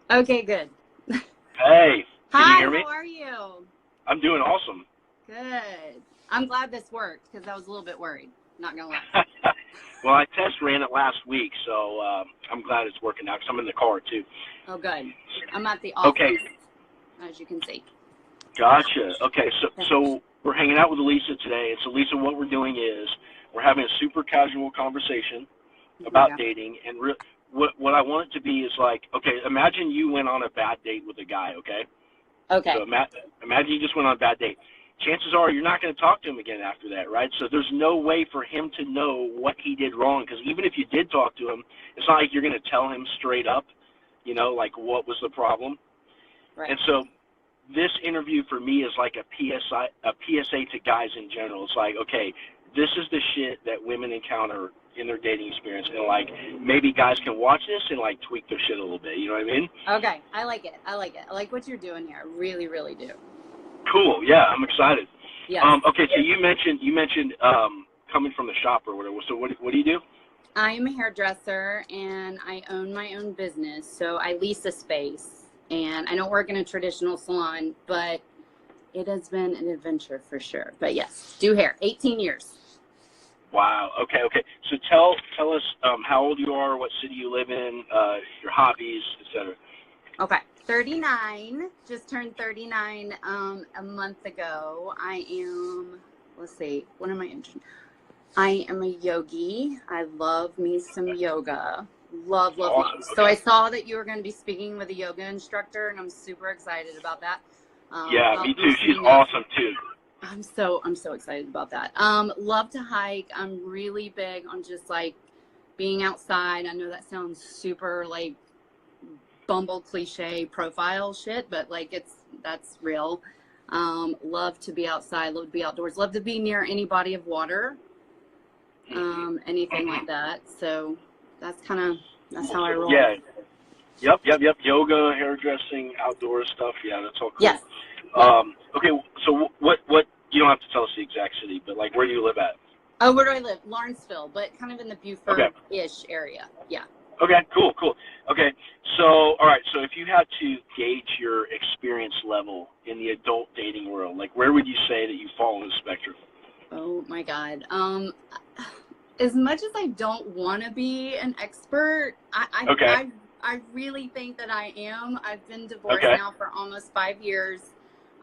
Okay, good. Hey, can you Hi, hear me? how are you? I'm doing awesome. Good. I'm glad this worked because I was a little bit worried. Not gonna lie. Well, I test ran it last week, so I'm glad it's working out because I'm in the car too. Oh, good. I'm at the Okay, office, as you can see. gotcha. Okay, so we're hanging out with Lisa today, and so Lisa, what we're doing is we're having a super casual conversation about Yeah. dating, and what I want it to be is like, okay, imagine you went on a bad date with a guy, okay? So Okay. imagine you just went on a bad date. Chances are you're not going to talk to him again after that, right? So there's no way for him to know what he did wrong, because even if you did talk to him, it's not like you're going to tell him straight up, like what was the problem. Right. And so this interview for me is like a PSA to guys in general. It's like, okay, this is the shit that women encounter in their dating experience, and like maybe guys can watch this and like tweak their shit a little bit. You know what I mean? Okay. I like it. I like what you're doing here. I really, really do. Cool. Yeah, I'm excited. Yes. Okay, so you mentioned coming from the shop or whatever. So what do you do? I am a hairdresser and I own my own business. So I lease a space and I don't work in a traditional salon, but it has been an adventure for sure. But yes, do hair. 18 years. Wow. Okay. So tell us how old you are, what city you live in, your hobbies, etc. Okay. 39. Just turned 39 a month ago. I am, let's see, what am I interested in? I am a yogi. I love me some yoga. Love. Awesome. So Okay. I saw that you were going to be speaking with a yoga instructor, and I'm super excited about that. Yeah, I'll me be too. She's seeing awesome too. I'm so excited about that. Love to hike. I'm really big on just like being outside. I know that sounds super like Bumble cliche profile shit, but like that's real. Love to be outside, love to be outdoors, love to be near any body of water, anything like that. So that's how I roll. Yeah. Yep. Yoga, hairdressing, outdoor stuff. Yeah, that's all cool. Yes. Yeah. Okay. So what? You don't have to tell us the exact city, but like, where do you live at? Oh, where do I live? Lawrenceville, but kind of in the Okay. Buford-ish area. Yeah. Okay, cool. Okay, so, all right, so if you had to gauge your experience level in the adult dating world, like, where would you say that you fall in the spectrum? Oh my God. As much as I don't want to be an expert, Okay. I really think that I am. I've been divorced Okay. now for almost 5 years.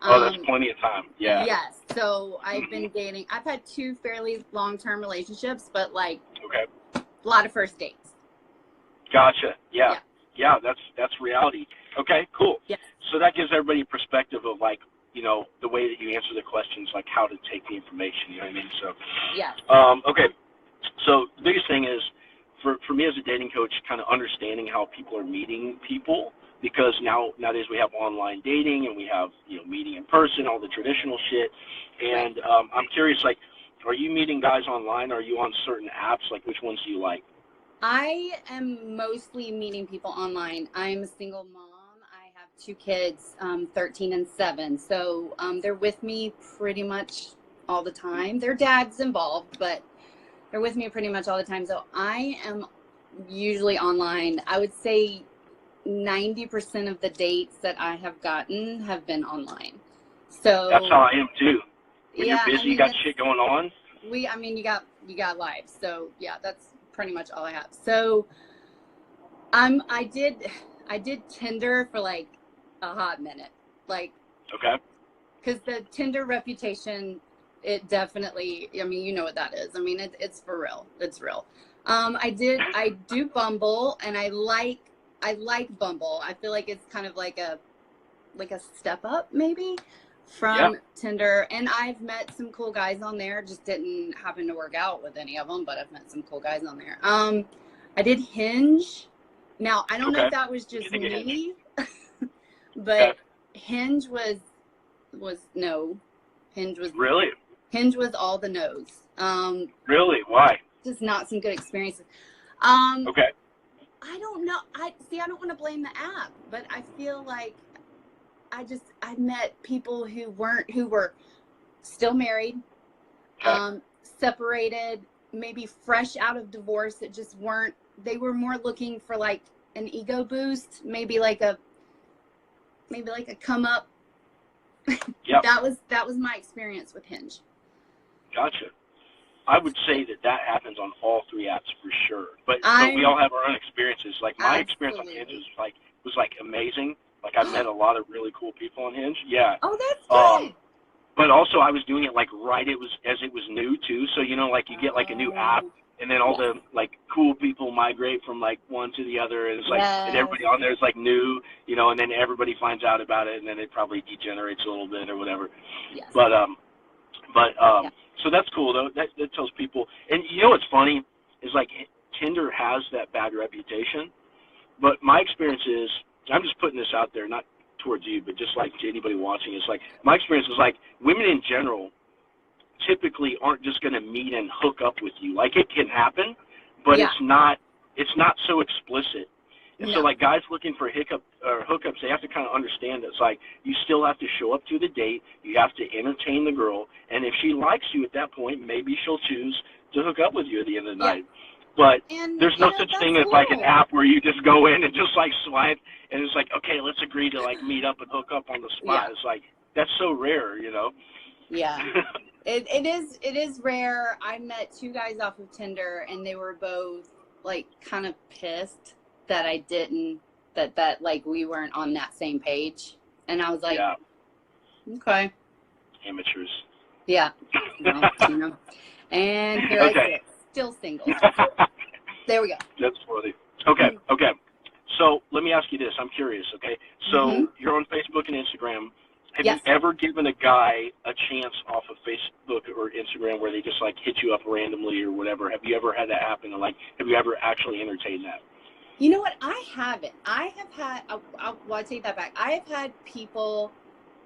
Oh, that's plenty of time. Yeah. Yes. So I've been dating. I've had 2 fairly long-term relationships, but like Okay. a lot of first dates. Gotcha. Yeah, that's reality. Okay, cool. Yeah. So that gives everybody a perspective of, like, the way that you answer the questions, like how to take the information, you know what I mean? So, Yeah. Okay, so the biggest thing is, for me as a dating coach, kind of understanding how people are meeting people, because nowadays we have online dating and we have, meeting in person, all the traditional shit. And I'm curious, like, are you meeting guys online? Are you on certain apps? Like, which ones do you like? I am mostly meeting people online. I'm a single mom. I have 2 kids, 13 and 7. So they're with me pretty much all the time. Their dad's involved, but they're with me pretty much all the time. So I am usually online. I would say 90% of the dates that I have gotten have been online. So that's how I am too. When yeah, you're busy, you got shit going on. You got lives. So yeah, that's pretty much all I have. So I did Tinder for like a hot minute, like, Okay. because the Tinder reputation, it definitely, I mean, you know what that is. I mean, it's for real. It's real. I do Bumble, and I like Bumble. I feel like it's kind of like a step up maybe from Tinder, and I've met some cool guys on there. Just didn't happen to work out with any of them, but I've met some cool guys on there. I did Hinge. Now I don't know if that was just me, but Hinge was no. Hinge was really. Hinge was all the no's. Really? Why? Just not some good experiences. Okay. I don't know. I don't want to blame the app, but I feel like I met people who were still married, separated, maybe fresh out of divorce. That just weren't. They were more looking for like an ego boost, maybe like a come up. Yep. That was my experience with Hinge. Gotcha. I would say that happens on all 3 apps for sure. But we all have our own experiences. Like my experience on Hinge was amazing. Like I met a lot of really cool people on Hinge. Yeah. Oh, that's good. But also I was doing it like right as it was new too. So like you get like a new app, and then all the like cool people migrate from like one to the other, and it's like and everybody on there is like new, and then everybody finds out about it, and then it probably degenerates a little bit or whatever. Yes. But so that's cool though. That tells people. And what's funny is like Tinder has that bad reputation, but my experience is, I'm just putting this out there, not towards you, but just like to anybody watching, it's like my experience is like women in general typically aren't just going to meet and hook up with you. Like it can happen, but it's not so explicit. And so like guys looking for hookups, they have to kind of understand that it's like you still have to show up to the date, you have to entertain the girl, and if she likes you at that point, maybe she'll choose to hook up with you at the end of the night. But there's no such thing as like an app where you just go in and just like swipe and it's like, okay, let's agree to like meet up and hook up on the spot. It's like, that's so rare, Yeah. It is rare. I met 2 guys off of Tinder and they were both like kind of pissed that I didn't, that like we weren't on that same page. And I was like, okay. Amateurs. Yeah. And here I sit, still single. There we go. That's funny. Okay. So let me ask you this. I'm curious, okay? So you're on Facebook and Instagram. Have you ever given a guy a chance off of Facebook or Instagram where they just like hit you up randomly or whatever? Have you ever had that happen? Or like, have you ever actually entertained that? You know what? I haven't. I have had, I take that back. I have had people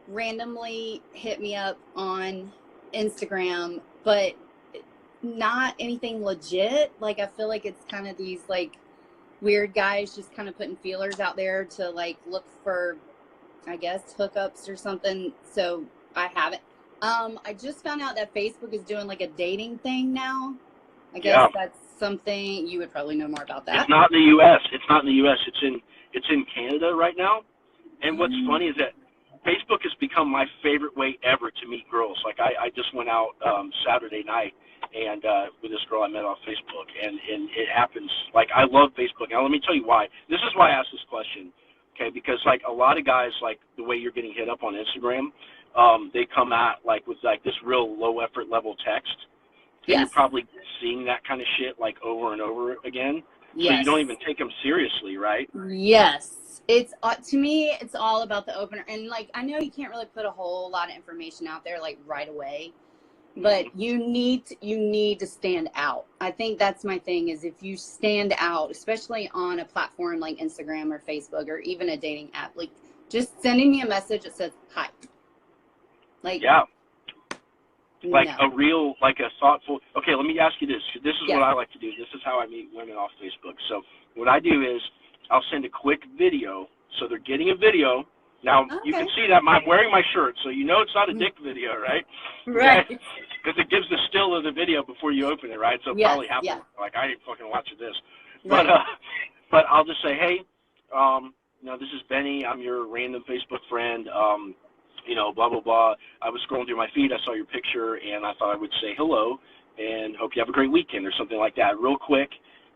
randomly hit me up on Instagram, but not anything legit. Like, I feel like it's kind of these like weird guys just kind of putting feelers out there to like look for, I guess, hookups or something. So I haven't. I just found out that Facebook is doing like a dating thing now. I guess that's something you would probably know more about that. It's not in the U.S. It's in Canada right now. And what's funny is that Facebook has become my favorite way ever to meet girls. Like I just went out Saturday night and with this girl I met off Facebook, and it happens. Like I love Facebook. Now let me tell you why. This is why I asked this question. Okay, because like a lot of guys, like the way you're getting hit up on Instagram, they come at like with like this real low effort level text. And you're probably seeing that kind of shit like over and over again. So you don't even take them seriously, right? Yes. It's to me, it's all about the opener. And like, I know you can't really put a whole lot of information out there like right away, but you need to stand out. I think that's my thing is if you stand out, especially on a platform like Instagram or Facebook or even a dating app, like just sending me a message that says hi. Like like a real, like a thoughtful, okay, let me ask you this. This is what I like to do. This is how I meet women off Facebook. So what I do is I'll send a quick video. So they're getting a video. Now, you can see that I'm wearing my shirt, so you know it's not a dick video, right? Right. Because it gives the still of the video before you open it, right? So probably half like, I ain't fucking watching this. But but I'll just say, hey, this is Benny. I'm your random Facebook friend. Blah, blah, blah. I was scrolling through my feed. I saw your picture, and I thought I would say hello and hope you have a great weekend or something like that, real quick.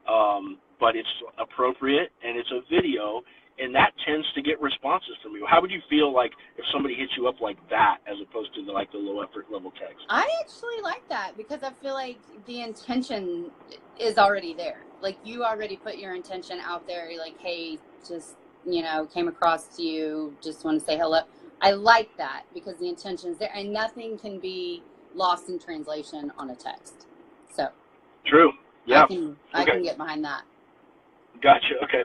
But it's appropriate, and it's a video, and that tends to get responses from you. How would you feel like if somebody hits you up like that as opposed to the low effort level text? I actually like that because I feel like the intention is already there. Like you already put your intention out there. You're like, hey, just, came across you, just want to say hello. I like that because the intention is there and nothing can be lost in translation on a text. So true. Yeah. I can get behind that. Gotcha. Okay.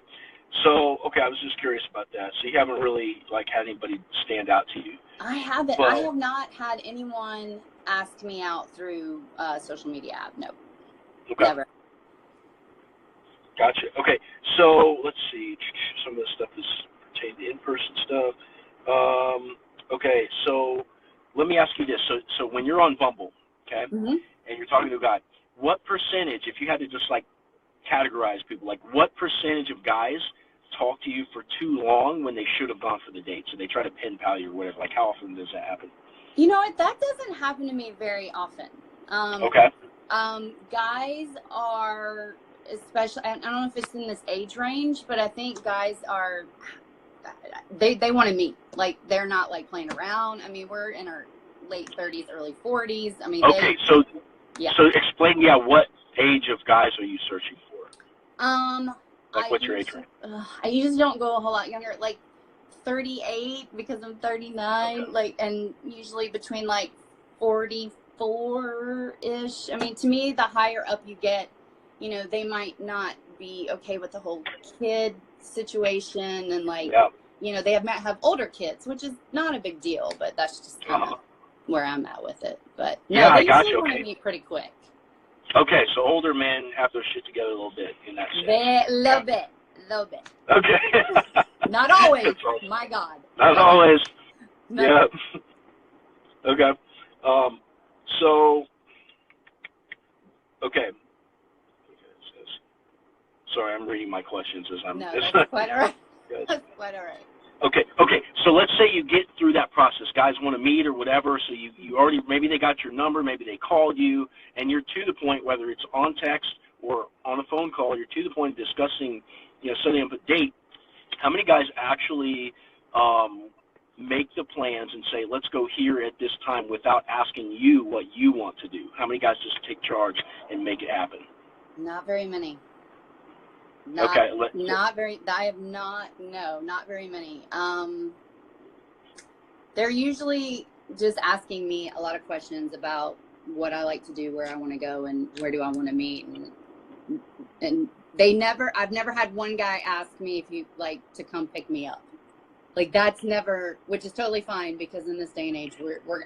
So, I was just curious about that. So you haven't really had anybody stand out to you? I haven't. I have not had anyone ask me out through a social media app. No. Okay. Never. Gotcha. Okay. So let's see. Some of the stuff is pertaining to in-person stuff. Okay. So let me ask you this. So when you're on Bumble, okay, and you're talking to a guy, what percentage, if you had to just categorize people, what percentage of guys talk to you for too long when they should have gone for the date? So they try to pen pal you or whatever. Like, how often does that happen? You know what? That doesn't happen to me very often. Okay. Guys are, especially, I don't know if it's in this age range, but I think guys are, they want to meet. Like, they're not like playing around. I mean, we're in our late 30s, early 40s. I mean, okay. So explain, what age of guys are you searching for? Like, what's your age range? I usually don't go a whole lot younger, like 38 because I'm 39, okay. like, and usually between like 44-ish. I mean, to me, the higher up you get, you know, they might not be okay with the whole kid situation, and like, you know, they might have older kids, which is not a big deal, but that's just kind of where I'm at with it. But no, they usually want to meet pretty quick. Okay, so older men have their shit together a little bit in that sense. A little bit. Okay. Not always. My God. Not always. No. Yeah. Okay. So. Okay. Sorry, I'm reading my questions as I'm. No, that's quite all right. That's quite all right. Okay. So let's say you get through that process. Guys want to meet or whatever. So you already, maybe they got your number, maybe they called you, and you're to the point, whether it's on text or on a phone call, you're to the point of discussing, you know, setting up a date. How many guys actually make the plans and say, let's go here at this time without asking you what you want to do? How many guys just take charge and make it happen? Not very many. Not very many. They're usually just asking me a lot of questions about what I like to do, where I want to go, and where do I want to meet. And I've never had one guy ask me if you like to come pick me up. Like, that's never, which is totally fine, because in this day and age,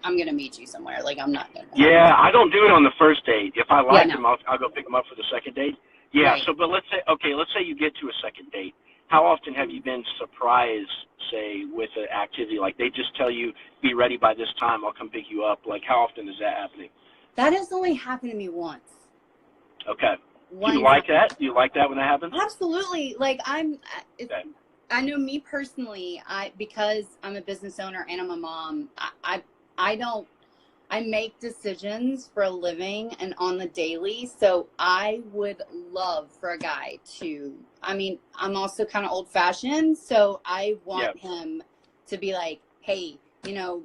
I'm going to meet you somewhere. Like, I'm not going to. Yeah, I don't do it on the first date. If I like him, I'll go pick him up for the second date. Yeah, right. So, but let's say you get to a second date. How often have you been surprised, say, with an activity? Like, they just tell you, be ready by this time, I'll come pick you up. Like, how often is that happening? That has only happened to me once. Okay. Do you like that? Do you like that when that happens? Absolutely. Like, I know me personally, because I'm a business owner and I'm a mom, I make decisions for a living and on the daily. So I would love for a guy to, I mean, I'm also kind of old fashioned. So I want him to be like, hey, you know,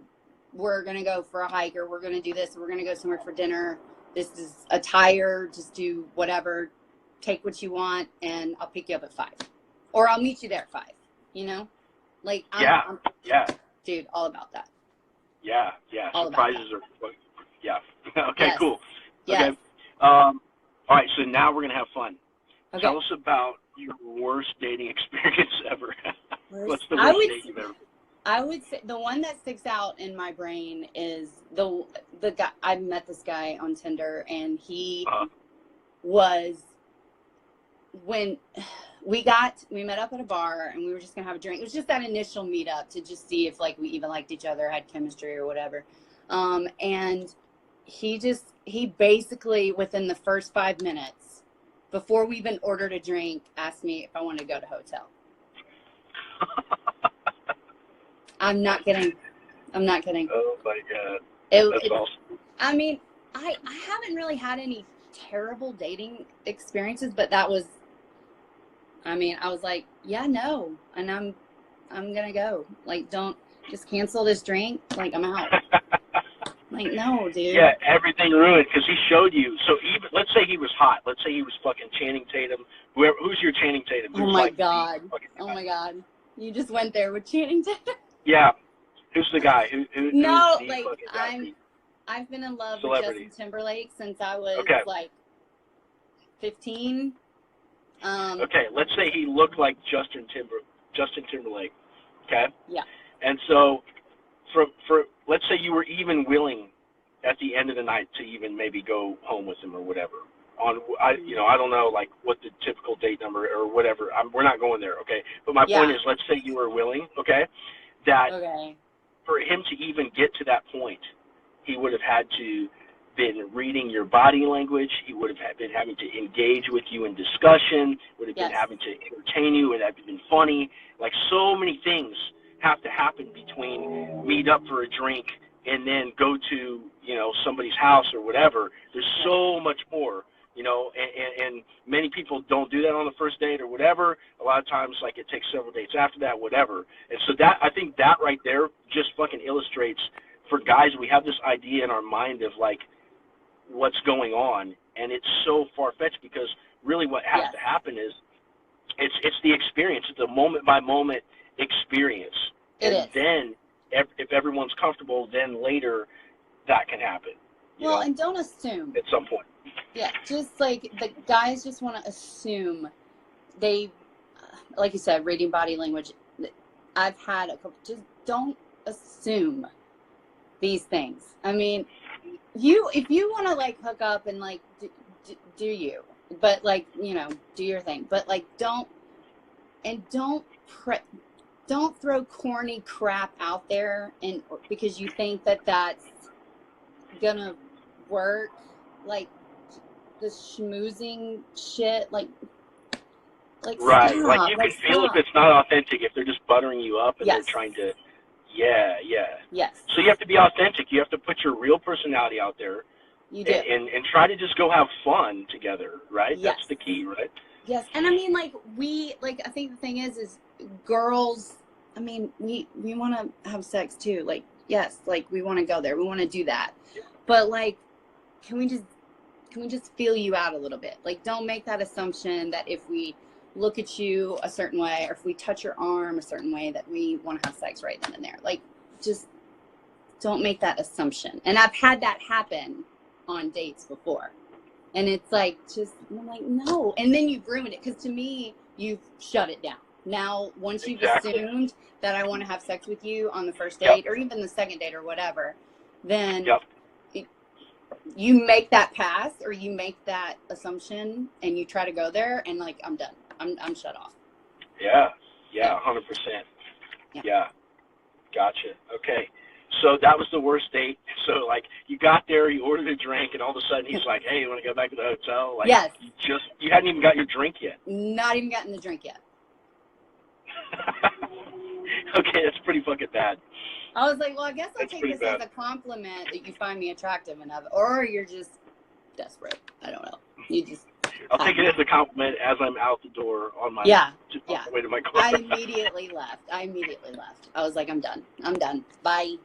we're going to go for a hike, or we're going to do this, or we're going to go somewhere for dinner. This is a tire, just do whatever, take what you want, and I'll pick you up at 5. Or I'll meet you there at 5, you know? Like, I'm dude, all about that. Yeah. All surprises are, okay, yes. Cool. Yes. Okay. All right, so now we're going to have fun. Okay. Tell us about your worst dating experience ever. What's the worst date you've ever been? I would say the one that sticks out in my brain is the guy. I met this guy on Tinder, and he was, when we met up at a bar, and we were just gonna have a drink. It was just that initial meetup to just see if like we even liked each other, had chemistry or whatever. And he basically, within the first 5 minutes, before we even ordered a drink, asked me if I wanted to go to hotel. I'm not kidding. Oh my God. That's awesome. I mean, I haven't really had any terrible dating experiences, but that was, I mean, I was like, yeah, no. And I'm going to go. Like, don't just cancel this drink. Like, I'm out. Like, no, dude. Yeah, everything ruined because he showed you. So even, let's say he was hot. Let's say he was fucking Channing Tatum. Who's your Channing Tatum? Oh my God. Oh my God. You just went there with Channing Tatum. Yeah. Who's the guy? No, like, I've been in love with Justin Timberlake since I was like 15. Okay, let's say he looked like Justin Timberlake. Okay. Yeah. And so, for let's say you were even willing at the end of the night to even maybe go home with him or whatever. I don't know like what the typical date number or whatever. We're not going there. Okay. But my point is, let's say you were willing. Okay. That for him to even get to that point, he would have had to been reading your body language. He would have been having to engage with you in discussion, would have been having to entertain you, would have been funny. Like, so many things have to happen between meet up for a drink and then go to, you know, somebody's house or whatever. There's so much more, you know, and many people don't do that on the first date or whatever. A lot of times, like, it takes several dates after that, whatever. And so that, I think that right there just fucking illustrates, for guys, we have this idea in our mind of, like, what's going on, and it's so far-fetched, because really what has to happen is it's the experience. It's a moment-by-moment experience. Then if everyone's comfortable, then later that can happen. Well, and don't assume. At some point. Yeah, just like the guys just want to assume. They, like you said, reading body language. I've had a couple. Just don't assume these things. I mean, if you want to, like, hook up and, like, do you, but, like, you know, do your thing, but, like, don't throw corny crap out there, and because you think that that's gonna work, like the schmoozing shit, like right, stop, like you can feel if it's not authentic, if they're just buttering you up and they're trying to, yes. So you have to be authentic. You have to put your real personality out there. You do, and try to just go have fun together, right? Yes. That's the key, right? Yes, and I mean, like, I think the thing is girls, I mean, we want to have sex too. Like, yes, like, we want to go there. We want to do that. But, like, can we just feel you out a little bit? Like, don't make that assumption that if we look at you a certain way, or if we touch your arm a certain way, that we want to have sex right then and there. Like, just don't make that assumption. And I've had that happen on dates before. And it's like, I'm like, no. And then you've ruined it, because to me, you've shut it down. Now, once you've assumed that I want to have sex with you on the first date, or even the second date or whatever, then you make that pass, or you make that assumption, and you try to go there, and, like, I'm done. I'm shut off. Yeah, 100%. Yeah. Gotcha. Okay. So that was the worst date. So, like, you got there, you ordered a drink, and all of a sudden he's like, hey, you want to go back to the hotel? Like, yes. You hadn't even got your drink yet. Not even gotten the drink yet. Okay, that's pretty fucking bad. I was like, well, I guess I'll take this as a compliment that you find me attractive enough, or you're just desperate. I don't know. You just. I'll take it as a compliment as I'm out the door on my way to my car. I immediately left. I was like, I'm done. Bye.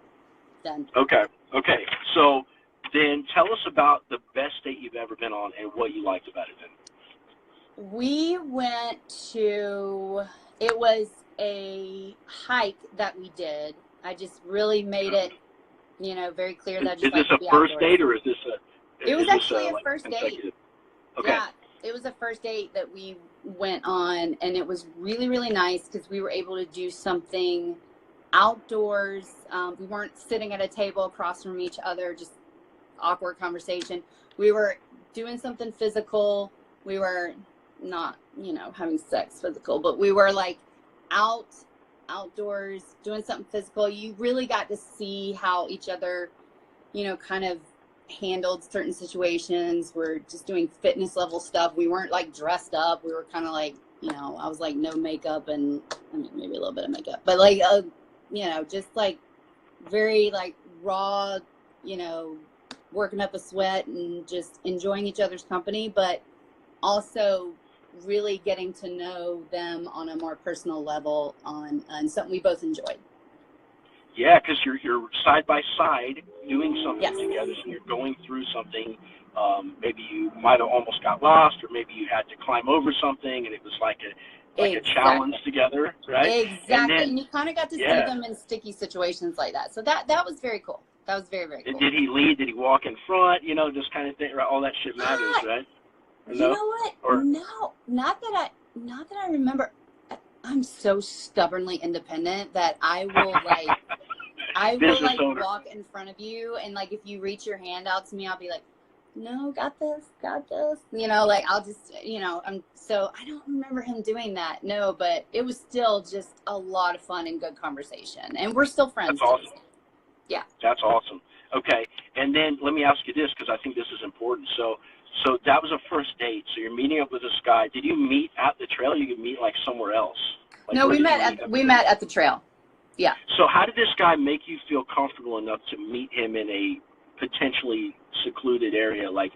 Done. Okay. So then tell us about the best date you've ever been on and what you liked about it then. We went to, it was a hike that we did. I just really made it, you know, very clear that I just Is this a first date, or is this a... It was actually a first date. Okay. Yeah, it was a first date that we went on, and it was really, really nice because we were able to do something outdoors. We weren't sitting at a table across from each other, just awkward conversation. We were doing something physical. We were not, you know, having sex physical, but we were, like, outdoors doing something physical. You really got to see how each other, you know, kind of handled certain situations. We're just doing fitness level stuff. We weren't, like, dressed up. We were kind of like, you know, I was like, no makeup, and I mean, maybe a little bit of makeup, but, like, you know, just, like, very, like, raw, you know, working up a sweat and just enjoying each other's company, but also really getting to know them on a more personal level on something we both enjoyed. Yeah, because you're side by side doing something together, so you're going through something. Maybe you might have almost got lost, or maybe you had to climb over something, and it was like a challenge together, right? Exactly, and you kind of got to see them in sticky situations like that. So that was very cool. That was very, very cool. Did he lead? Did he walk in front? You know, just kind of thing. Right? All that shit matters, right? You know what? No, not that I remember. I'm so stubbornly independent that I will walk in front of you, and, like, if you reach your hand out to me, I'll be like, no, got this, you know, like, I'll just, you know, so I don't remember him doing that. No, but it was still just a lot of fun and good conversation, and we're still friends. That's awesome. Yeah. That's awesome. Okay. And then let me ask you this, because I think this is important. So that was a first date. So you're meeting up with this guy. Did you meet at the trail? Or you could meet like somewhere else? Like, No, we met at the trail. Yeah. So how did this guy make you feel comfortable enough to meet him in a potentially secluded area? Like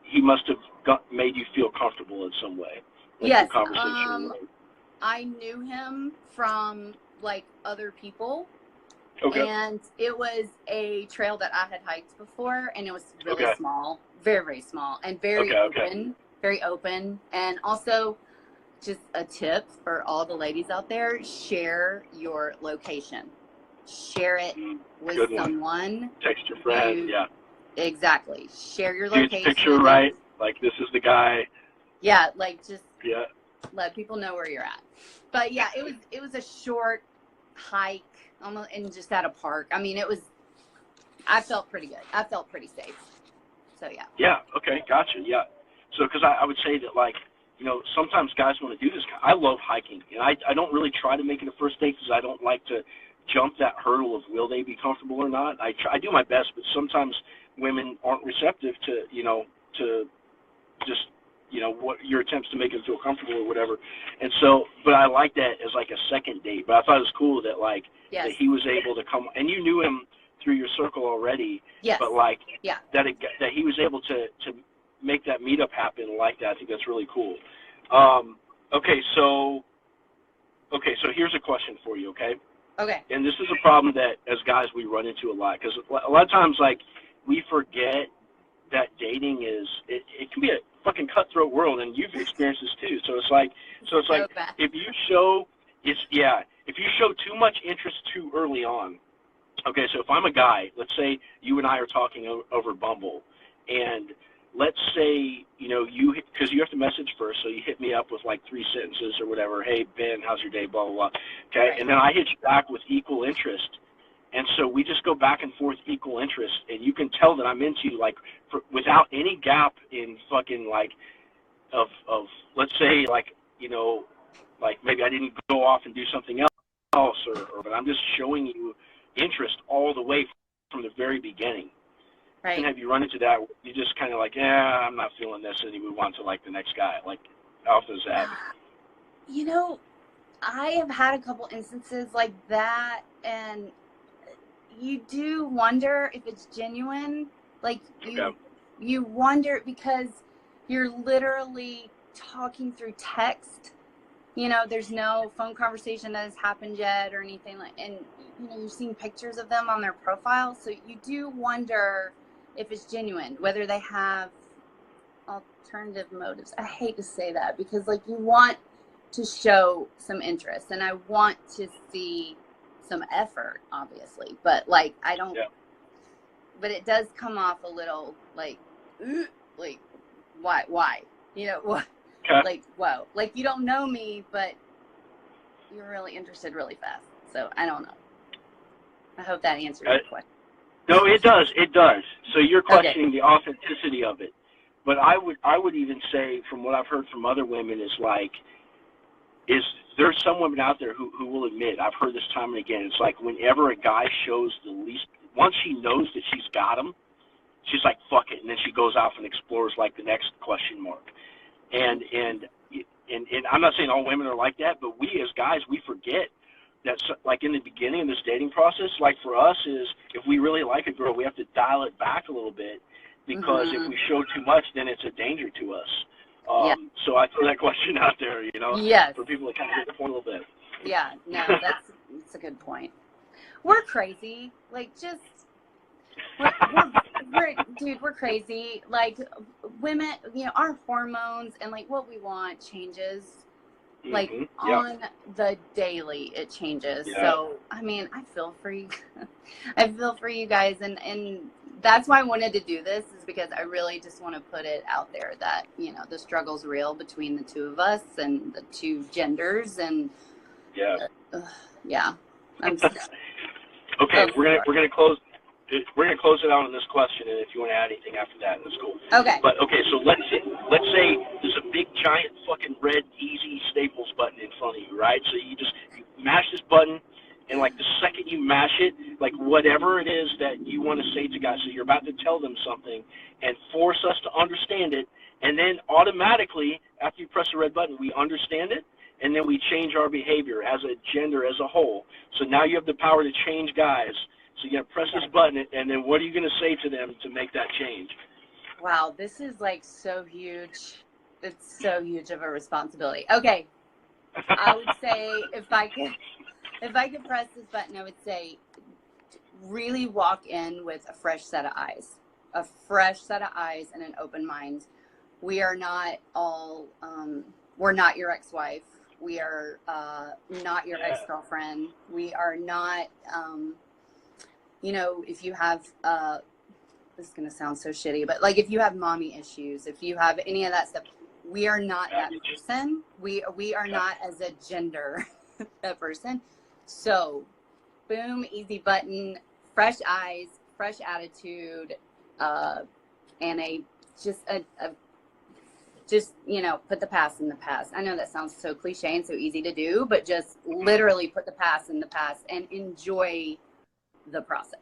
he must have made you feel comfortable in some way. Like yes. Conversation. I knew him from like other people. Okay. And it was a trail that I had hiked before, and it was really small, very, very small, and very open. And also, just a tip for all the ladies out there, share your location. Share it with someone. Text your friend, yeah. Exactly. Share your location. Picture right, like this is the guy. Yeah, like just let people know where you're at. But yeah, it was a short hike. Almost, and just at a park. I mean, I felt pretty good. I felt pretty safe. So, yeah. Yeah, okay, gotcha, yeah. So, because I would say that, like, you know, sometimes guys want to do this. I love hiking, and I don't really try to make it a first date because I don't like to jump that hurdle of will they be comfortable or not. I do my best, but sometimes women aren't receptive to, you know, to just, you know, what your attempts to make them feel comfortable or whatever. And so, but I like that as like a second date. But I thought it was cool that like that he was able to come, and you knew him through your circle already. Yes. But like that he was able to make that meetup happen like that. I think that's really cool. Okay, so here's a question for you. Okay. Okay. And this is a problem that as guys we run into a lot, because a lot of times like we forget that dating is it can be a fucking cutthroat world, and you've experienced this too. So it's like if you show too much interest too early on. Okay, so if I'm a guy, let's say you and I are talking over Bumble, and let's say, you know, because you have to message first, so you hit me up with like 3 sentences or whatever. Hey, Ben, how's your day? Blah, blah, blah. Okay, right. And then I hit you back with equal interest. And so we just go back and forth equal interest, and you can tell that I'm into you, like, without any gap in fucking, like, of let's say, like, you know, like maybe I didn't go off and do something else, but I'm just showing you interest all the way from the very beginning. Right. And have you run into that? You just kind of like, I'm not feeling this, and you move on to like the next guy. Like, how often does that happen? You know, I have had a couple instances like that, and you do wonder if it's genuine. Like you wonder because you're literally talking through text. You know, there's no phone conversation that has happened yet or anything like. And you know, you've seen pictures of them on their profile, so you do wonder if it's genuine, whether they have alternative motives. I hate to say that because like you want to show some interest, and I want to see some effort, obviously, but like I don't. Yeah. But it does come off a little like why? You know what? Like whoa, like you don't know me, but you're really interested really fast. So I don't know. I hope that answers your question. No, it does. It does. So you're questioning the authenticity of it, but I would even say from what I've heard from other women is there's some women out there who will admit, I've heard this time and again, it's like whenever a guy shows the least, once she knows that she's got him, she's like, fuck it, and then she goes off and explores like the next question mark. And I'm not saying all women are like that, but we as guys, we forget that like in the beginning of this dating process, like for us is if we really like a girl, we have to dial it back a little bit because if we show too much, then it's a danger to us. So I throw that question out there, you know, for people to kind of get the point a little bit. Yeah, no, that's a good point. We're crazy. Like, just, we're crazy. Like, women, you know, our hormones and, like, what we want changes. Like, on the daily, it changes. Yeah. So, I mean, I feel for you. I feel for you guys. And that's why I wanted to do this, is because I really just want to put it out there that, you know, the struggle's real between the two of us and the two genders. And Okay, we're gonna close. We're gonna close it out on this question, and if you want to add anything after that, that's cool. Okay. But okay, so let's say there's a big giant fucking red easy Staples button in front of you, right? So you mash this button, and like the second you mash it, like whatever it is that you want to say to guys. So you're about to tell them something and force us to understand it. And then automatically, after you press the red button, we understand it. And then we change our behavior as a gender as a whole. So now you have the power to change guys. So you got to press this button, and then what are you going to say to them to make that change? Wow, this is like so huge. It's so huge of a responsibility. Okay, I would say if I could press this button, I would say really walk in with a fresh set of eyes, and an open mind. We are not all. We're not your ex-wife. We are not your ex-girlfriend. We are not, you know, if you have, this is going to sound so shitty, but like if you have mommy issues, if you have any of that stuff, we are not that person. We are not as a gender that person. So, boom, easy button, fresh eyes, fresh attitude, and just, you know, put the past in the past. I know that sounds so cliche and so easy to do, but just literally put the past in the past and enjoy the process.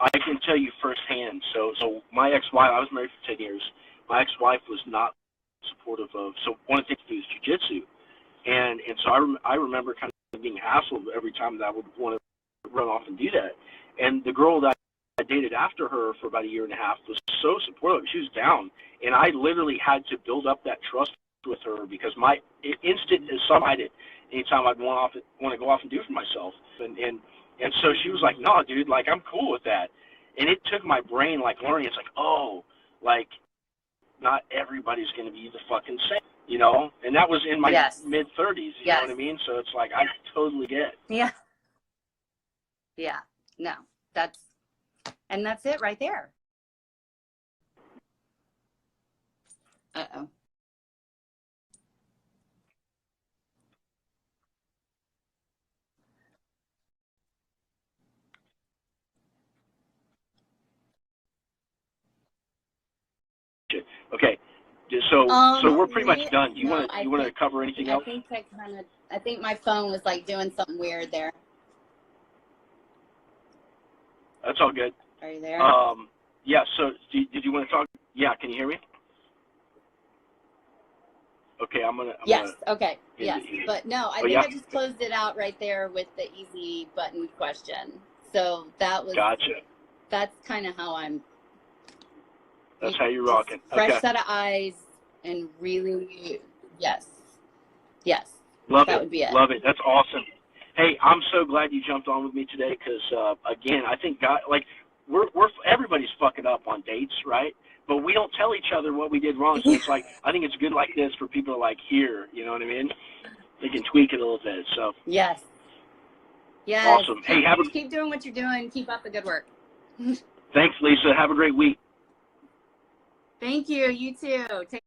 I can tell you firsthand. So my ex-wife, I was married for 10 years. My ex-wife was not supportive of, so one of the things to do is jiu-jitsu. And so I remember kind of being hassled every time that I would want to run off and do that. And the girl that I dated after her for about a year and a half was so supportive. She was down. And I literally had to build up that trust with her because my instant is subsided anytime I'd want to go off and do for myself. And so she was like, no, dude, like, I'm cool with that. And it took my brain, like, learning. It's like, oh, like, not everybody's going to be the fucking same, you know? And that was in my mid-30s, you know what I mean? So it's like, I totally get. Yeah. Yeah. No, that's it right there. Uh-oh. Okay. So we're pretty much done. Do you want to cover anything else? I think my phone was like doing something weird there. That's all good. Are you there? Yeah. So did you want to talk? Yeah. Can you hear me? Okay. Yes. Okay. Yes. But no, I think I just closed it out right there with the easy button question. So that was. Gotcha. That's kind of how I'm. That's how you're rocking. Fresh set of eyes and really, yes. Love that it. Would be it. Love it. That's awesome. Hey, I'm so glad you jumped on with me today because, again, I think we're everybody's fucking up on dates, right? But we don't tell each other what we did wrong. So it's like, I think it's good like this for people to like hear, you know what I mean? They can tweak it a little bit. So yes. Awesome. Hey, keep doing what you're doing. Keep up the good work. Thanks, Lisa. Have a great week. Thank you. You too. Take